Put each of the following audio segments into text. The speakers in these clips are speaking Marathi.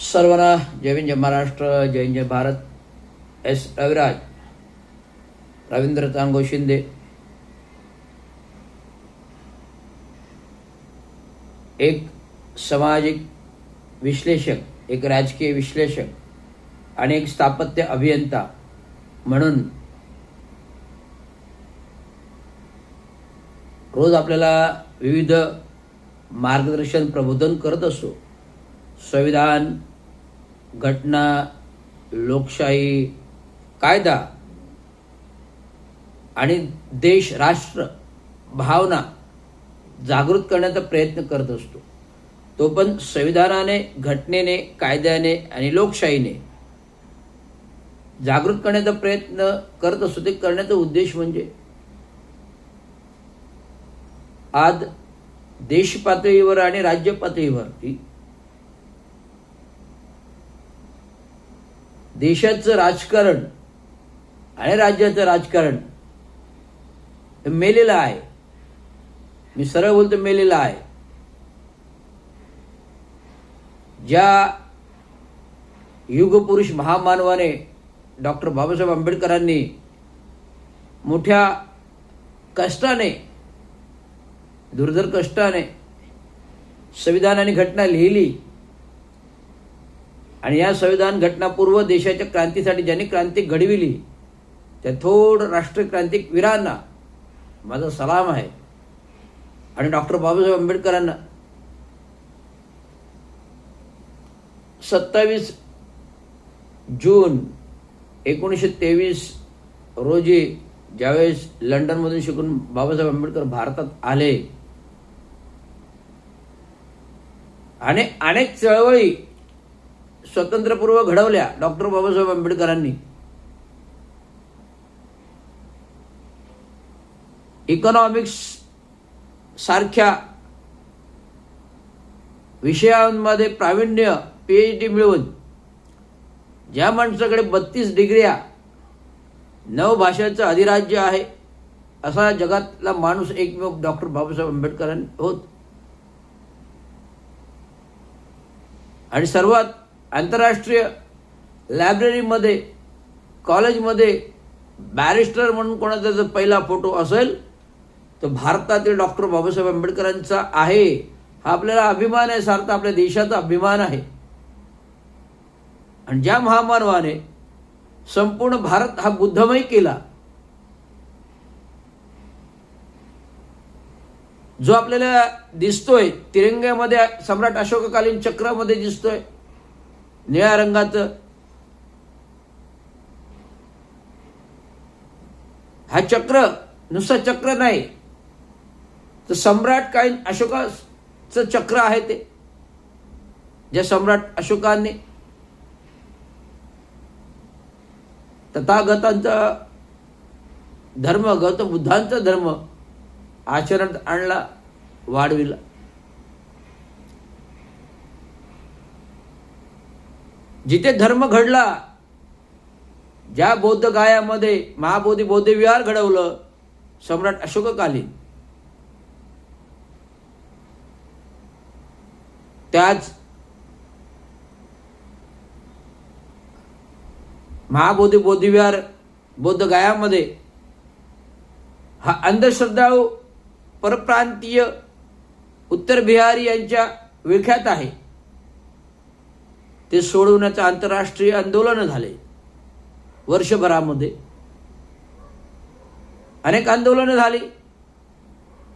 सर्वांना जय हिंद, जय महाराष्ट्र, जय हिंद, जय भारत. एस रविराज, रवींद्र चांगो शिंदे. एक सामाजिक विश्लेषक, एक राजकीय विश्लेषक आणि एक स्थापत्य अभियंता म्हणून रोज आपल्याला विविध मार्गदर्शन प्रबोधन करत असतो. संविधान, घटना, लोकशाही, कायदा आणि देश राष्ट्र भावना जागृत करण्याचा प्रयत्न करत असतो. तो पण संविधानाने, घटनेने, कायद्याने आणि लोकशाहीने जागृत करण्याचा प्रयत्न करत असतो. ते करण्याचा उद्देश म्हणजे आज देश पातळीवर आणि राज्य पातळीवरती देशाचं राजकारण आणि राज्याचं राजकारण हे मेलेलं आहे. मी सरळ बोलतो, मेलेलं आहे. ज्या युगपुरुष महामानवाने डॉक्टर बाबासाहेब आंबेडकरांनी मोठ्या कष्टाने, दुर्धर कष्टाने संविधान आणि घटना लिहिली आणि या संविधान घटनापूर्व देशाच्या क्रांतीसाठी ज्यांनी क्रांती घडविली त्या थोर राष्ट्रीय क्रांतिक वीरांना माझा सलाम आहे. आणि डॉक्टर बाबासाहेब आंबेडकरांना 27 जून 1923 रोजी ज्यावेळेस लंडनमधून शिकून बाबासाहेब आंबेडकर भारतात आले आणि अनेक चळवळी स्वतंत्रपूर्व घडवल्या डॉक्टर बाबासाहेब आंबेडकरांनी. इकॉनॉमिक्स सारख्या विषयांमध्ये प्रावीण्य PhD मिळवून ज्या माणसाकडे 32 डिग्र्या, 9 भाषांचं अधिराज्य आहे असा जगातला माणूस एकमेव डॉक्टर बाबासाहेब आंबेडकरांनी होत. आणि सर्वात आंतरराष्ट्रीय लायब्ररीमध्ये, कॉलेजमध्ये बॅरिस्टर म्हणून कोणाचा जर पहिला फोटो असेल तो भारतातील डॉक्टर बाबासाहेब आंबेडकरांचा आहे. हा आपल्याला अभिमान आहे, सार्थ आपल्या देशाचा अभिमान आहे. आणि ज्या महामानवाने संपूर्ण भारत हा बुद्धमय केला, जो आपल्याला दिसतोय तिरंग्यामध्ये, सम्राट अशोककालीन चक्रामध्ये दिसतोय निळ्या रंगाचं, हा चक्र नुसतं चक्र नाही तर सम्राट कालीन अशोकाचं चक्र आहे. ते ज्या सम्राट अशोकांनी तथागतांचा धर्म, गौतम बुद्धांचा धर्म आचरणात आणला, वाढविला. जिथे धर्म घडला, ज्या बौद्ध गायामध्ये महाबोधी बौद्ध विहार घडवलं सम्राट अशोककालीन, त्याच महाबोधी बौद्धविहार बौद्ध गायामध्ये हा अंधश्रद्धाळू परप्रांतीय उत्तर बिहारी यांच्या विळख्यात आहे. ते सोडवण्याचं आंतरराष्ट्रीय आंदोलन झाले. वर्षभरामध्ये अनेक आंदोलनं झाली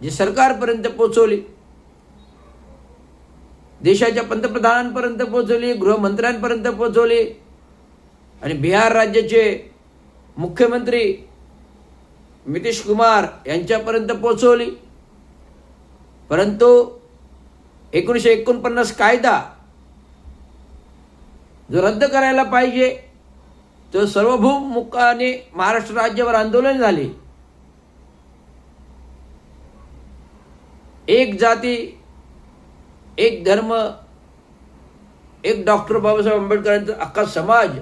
जी सरकारपर्यंत पोहोचवली, देशाच्या पंतप्रधानांपर्यंत पोहोचवली, गृहमंत्र्यांपर्यंत पोहोचवली आणि बिहार राज्याचे मुख्यमंत्री नितीश कुमार यांच्यापर्यंत पोहोचवली. परंतु 1949 कायदा जो रद्द करायला पाहिजे तो सार्वभौमुखाने महाराष्ट्र राज्यावर आंदोलन झाले. एक जाती, एक धर्म, एक डॉक्टर बाबासाहेब आंबेडकरांचा अख्खा समाज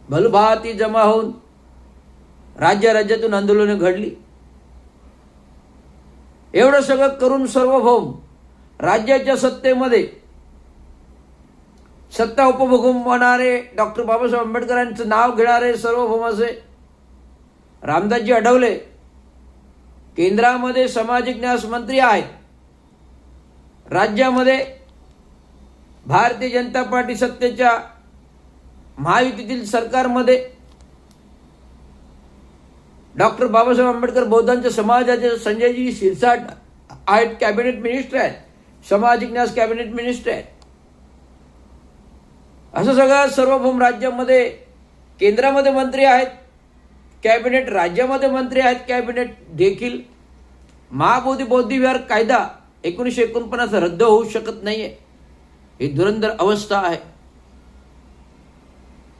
भलभाती जमा होऊन राज्यातून आंदोलनं घडली. एवढं सगळं करून सार्वभौम राज्याच्या सत्तेमध्ये सत्ता उपभोगवणारे डॉक्टर बाबासाहेब आंबेडकरांचं नाव घेणारे सार्वभौम असे रामदासजी आठवले केंद्रामध्ये सामाजिक न्याय मंत्री आहेत, राज्यामध्ये भारतीय जनता पार्टी सत्तेच्या महायुतीतील सरकारमध्ये डॉक्टर बाबासाहेब आंबेडकर बौद्धांच्या समाजाचे संजयजी शिरसाट आहेत, कॅबिनेट मिनिस्टर आहेत, सामाजिक न्याय कॅबिनेट मिनिस्टर आहेत. असं सगळं सार्वभौम राज्यामध्ये केंद्रामध्ये मंत्री आहेत कॅबिनेट, राज्यामध्ये मंत्री आहेत कॅबिनेट देखील. महाबोधी बौद्ध विहार कायदा 1949 रद्द होऊ शकत नाहीये. ही दुरंदर अवस्था आहे.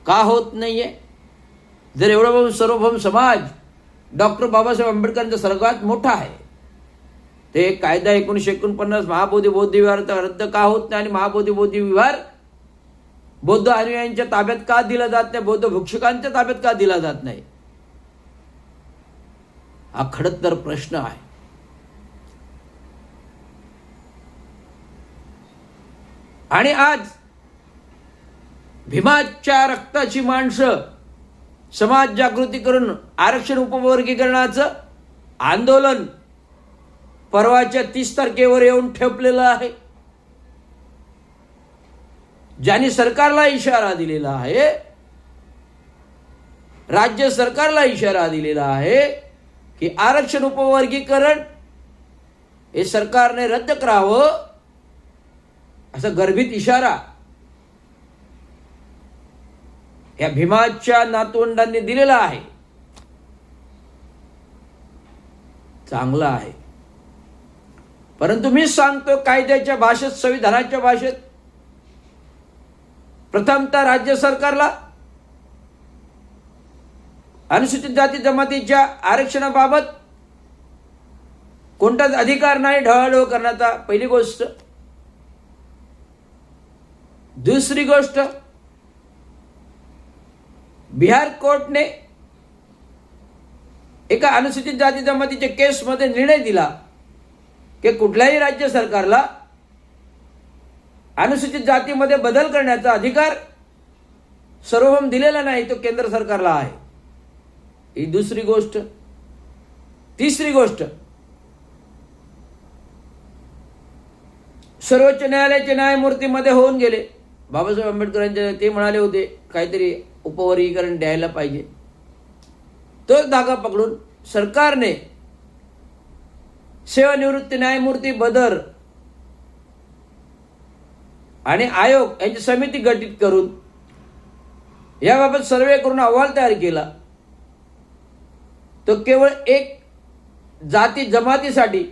का होत नाहीये? जर एवढा सार्वभौम समाज डॉक्टर बाबासाहेब आंबेडकरांचा सर्वात मोठा आहे, ते कायदा 1949 महाबोधी बौद्ध विहार रद्द का होत नाही आणि महाबोधी बौद्ध विहार बौद्ध अनुयायांच्या ताब्यात का दिला जात नाही, बौद्ध भिक्षुकांच्या ताब्यात का दिला जात नाही? हा खडतर प्रश्न आहे. आणि आज भीमाच्या रक्ताची माणसं समाज जागृती करून आरक्षण उपवर्गीकरणाचं आंदोलन परवाच्या 30 तारखेवर येऊन ठेपलेलं आहे. ज्यांनी सरकारला इशारा दिलेला आहे, राज्य सरकारला इशारा दिलेला आहे की आरक्षण उपवर्गीकरण हे सरकारने रद्द करावं, असा गर्भित इशारा या भीमाच्या नातवंडांनी दिलेला आहे. चांगला आहे, परंतु मी सांगतो कायद्याच्या भाषेत, संविधानाच्या भाषेत, प्रथमतः राज्य सरकारला अनुसूचित जाती जमातीच्या आरक्षणाबाबत कोणताच अधिकार नाही ढवळाढवळ करण्याचा, पहिली गोष्ट. दुसरी गोष्ट, बिहार कोर्टने एका अनुसूचित जाती जमातीच्या केसमध्ये निर्णय दिला की कुठल्याही राज्य सरकारला अनुसूचित जातीमध्ये बदल करण्याचा अधिकार सार्वभौम दिलेला नाही, तो केंद्र सरकारला आहे. ही दुसरी गोष्ट. तिसरी गोष्ट, सर्वोच्च न्यायालयाचे न्यायमूर्ती मध्ये होऊन गेले बाबासाहेब आंबेडकरांचे, ते म्हणाले होते काहीतरी उपवर्गीकरण द्यायला पाहिजे. तो धागा पकडून सरकारने सेवानिवृत्त न्यायमूर्ती बदर आणि आयोग यांची समिती गठीत करून याबाबत सर्वे करून अहवाल तयार केला. तो केवळ एक जाती जमातीसाठी,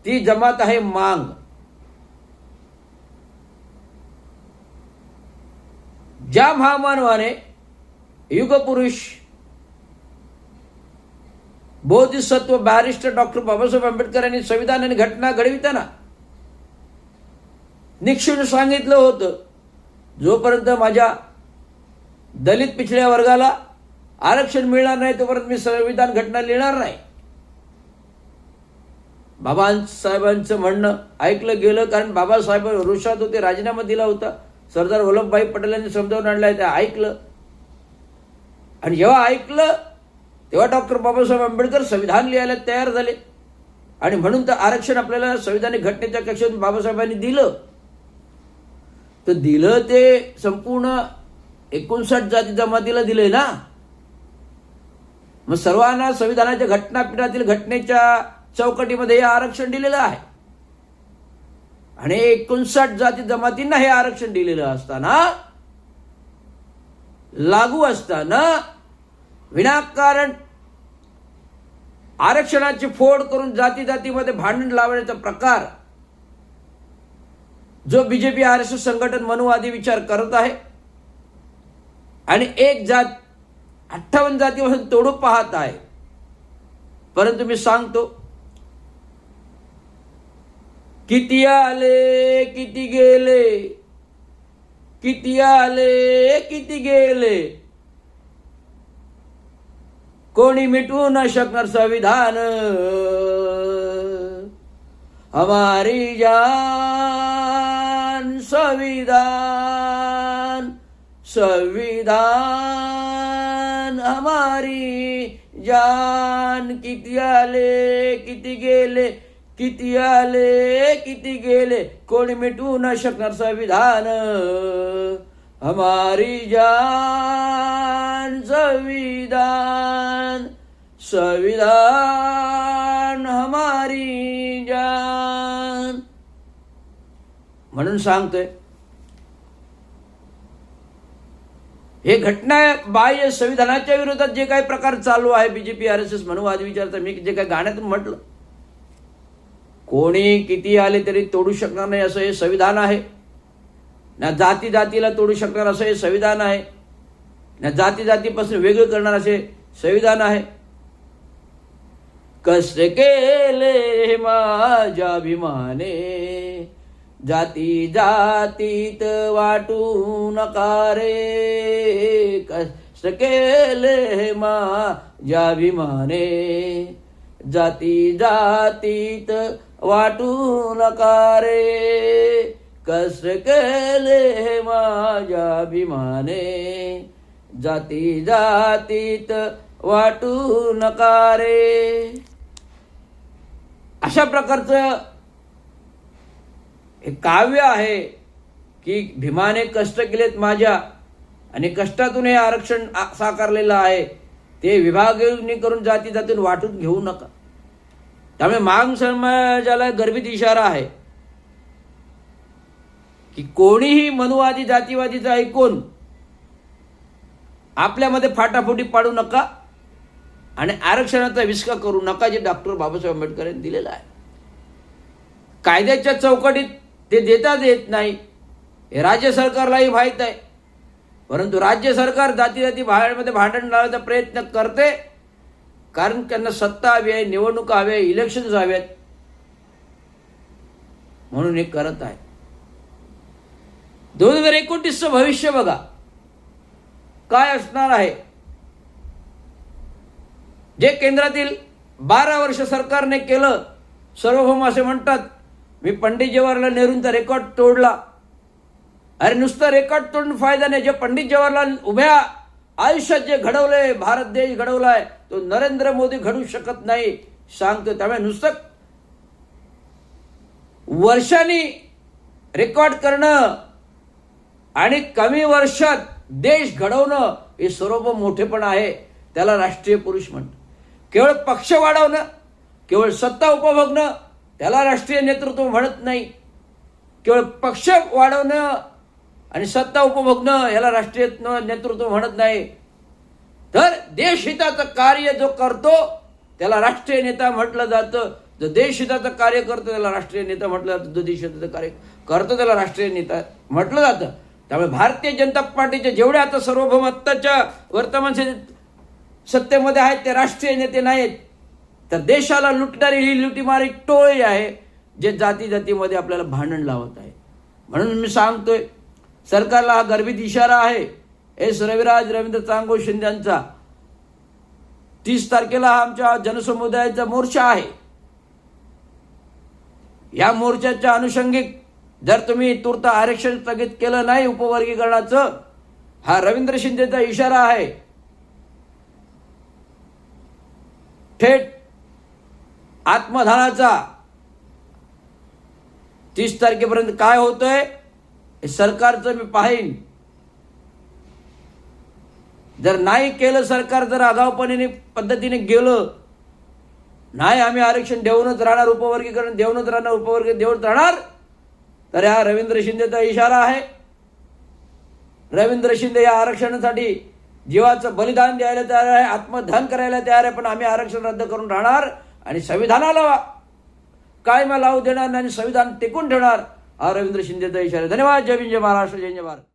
ती जमात आहे मांग. ज्या महामानवाने युगपुरुष बोधिसत्व बॅरिस्टर डॉक्टर बाबासाहेब आंबेडकर यांनी संविधान आणि घटना घडविताना निक्षून सांगितलं होतं, जोपर्यंत माझ्या दलित पिछड्या वर्गाला आरक्षण मिळणार नाही तोपर्यंत मी संविधान घटना लिहिणार नाही. बाबासाहेबांचं म्हणणं ऐकलं गेलं, कारण बाबासाहेब रोषात होते, राजीनामा दिला होता. सरदार वल्लभभाई पटेल यांनी समजावून आणलाय, ते ऐकलं. आणि जेव्हा ऐकलं तेव्हा डॉक्टर बाबासाहेब आंबेडकर संविधान लिहायला तयार झाले. आणि म्हणून तर आरक्षण आपल्याला संविधानिक घटनेच्या कक्षेतून बाबासाहेबांनी दिलं. तर दिलं ते संपूर्ण 59 जाती जमातीला दिले ना. मग सर्वांना संविधानाच्या घटनापीठातील घटनेच्या चौकटीमध्ये हे आरक्षण दिलेलं आहे. आणि 59 जाती जमातींना हे आरक्षण दिलेलं असताना, लागू असताना, विनाकारण आरक्षणाची फोड करून जाती जातीमध्ये भांडण लावण्याचा प्रकार जो बीजेपी RSS संघटन मनुवादी विचार करत आहे आणि एक जात 58 जातीपासून तोडू पाहत आहे. परंतु मी सांगतो, किती आले किती गेले, किती आले किती गेले, कोणी मिटवू न शकणार संविधान. हमारी जान संविधान. संविधान हमारी जान. किती आले किती गेले, किती आले किती गेले, कोणी मिटवू न शकणार संविधान. हमारी जान संविधान, संविधान हमारी जान. म्हणून सांगतोय, हे घटना बाह्य संविधानाच्या विरोधात जे काही प्रकार चालू आहे, बीजेपी RSS मनुवाद विचारता, मी जे काही गाण्यातून म्हटलं, कोणी किती आले तरी तोडू शकणार नाही असं हे संविधान आहे. ना जाती जातीला तोडू शकणार असं हे संविधान आहे, ना जाती जातीपासून वेगळं करणार असे संविधान आहे. कष्ट केले माझ्या अभिमाने, जाती जातीत वाटू नका रे. कष्ट केले माझ्या अभिमाने, जाती जातीत वाटू नका रे. कष्ट केले माझ्या अभिमाने, जाती जातीत वाटू नका रे. अशा प्रकारचं एक काव्य आहे की भीमाने कष्ट केलेत माझ्या, आणि कष्टातून हे आरक्षण साकारलेलं आहे. ते विभागणी करून जाती जातीतून वाटून घेऊ नका. त्यामुळे मांग समाजाला गर्भित इशारा आहे की कोणीही मनुवादी जातीवादीचं ऐकून आपल्यामध्ये फाटाफुटी पाडू नका आणि आरक्षणाचा विस्का करू नका, जे डॉक्टर बाबासाहेब आंबेडकर यांनी दिलेलं आहे. कायद्याच्या चौकटीत ते देताच येत नाही, हे राज्य सरकारलाही माहीत आहे. परंतु राज्य सरकार जाती जाती मध्ये भांडण लावण्याचा प्रयत्न करते, कारण त्यांना सत्ता हवी आहे, निवडणुका हव्या, इलेक्शन्स हव्यात, म्हणून हे करत आहे. 2029चं भविष्य बघा काय असणार आहे. जे केंद्रातील 12 वर्ष सरकारने केलं, सार्वभौम असे म्हणतात, मी पंडित जवाहरलाल नेहरूंचा रेकॉर्ड तोडला. अरे नुसतं रेकॉर्ड तोडून फायदा नाही. जे पंडित जवाहरलाल उभ्या आयुष्यात जे घडवलंय, भारत देश घडवलाय, तो नरेंद्र मोदी घडवू शकत नाही सांगतो. त्यामुळे नुसतं वर्षांनी रेकॉर्ड करणं आणि कमी वर्षात देश घडवणं हे सर्व मोठेपण आहे. त्याला राष्ट्रीय पुरुष म्हणतात. केवळ पक्ष वाढवणं, केवळ सत्ता उपभोगणं त्याला राष्ट्रीय नेतृत्व म्हणत नाही. केवळ पक्ष वाढवणं आणि सत्ता उपभोगणं याला राष्ट्रीय नेतृत्व म्हणत नाही. तर देशहिताचं कार्य जो करतो त्याला राष्ट्रीय नेता म्हटलं जातं. जो देशहिताचं कार्य करतो त्याला राष्ट्रीय नेता म्हटलं जातं. जो देशहिताचं कार्य करतो त्याला राष्ट्रीय नेता म्हटलं जातं. त्यामुळे भारतीय जनता पार्टीचे जेवढे आता सार्वभौम आत्ताच्या वर्तमान सत्तेमध्ये आहेत ते राष्ट्रीय नेते नाहीत, तर देशाला लुटणारी ही लुटीमारी टोळी आहे, जे जाती जातीमध्ये आपल्याला भांडण लावत आहे. म्हणून मी सांगतोय, सरकारला हा गर्भित इशारा आहे. एस रविराज रवींद्र चांगो शिंदे यांचा 30 तारखेला हा आमच्या जनसमुदायाचा मोर्चा आहे. या मोर्चाच्या अनुषंगिक जर तुम्ही तूर्त आरक्षण स्थगित केलं नाही उपवर्गीकरणाचं, हा रवींद्र शिंदेचा इशारा आहे. थेट आत्मदानाचा 30 तारखेपर्यंत काय होतंय हे सरकारचं मी पाहीन. जर नाही केलं, सरकार जर आगाऊपणे पद्धतीने गेलं, नाही आम्ही आरक्षण देऊनच राहणार, उपवर्गीकरण देऊनच राहणार, उपवर्ग देऊनच राहणार, तर हा रवींद्र शिंदेचा इशारा आहे. रवींद्र शिंदे या आरक्षणासाठी जीवाचं बलिदान द्यायला तयार आहे, आत्मदान करायला तयार आहे, पण आम्ही आरक्षण रद्द करून राहणार आणि संविधानाला कायमा लावू देणार नाही आणि संविधान टिकून ठेवणार, हा रवींद्र शिंदेचा इशारा. धन्यवाद. जय भीम, जय महाराष्ट्र, जय जय भारत.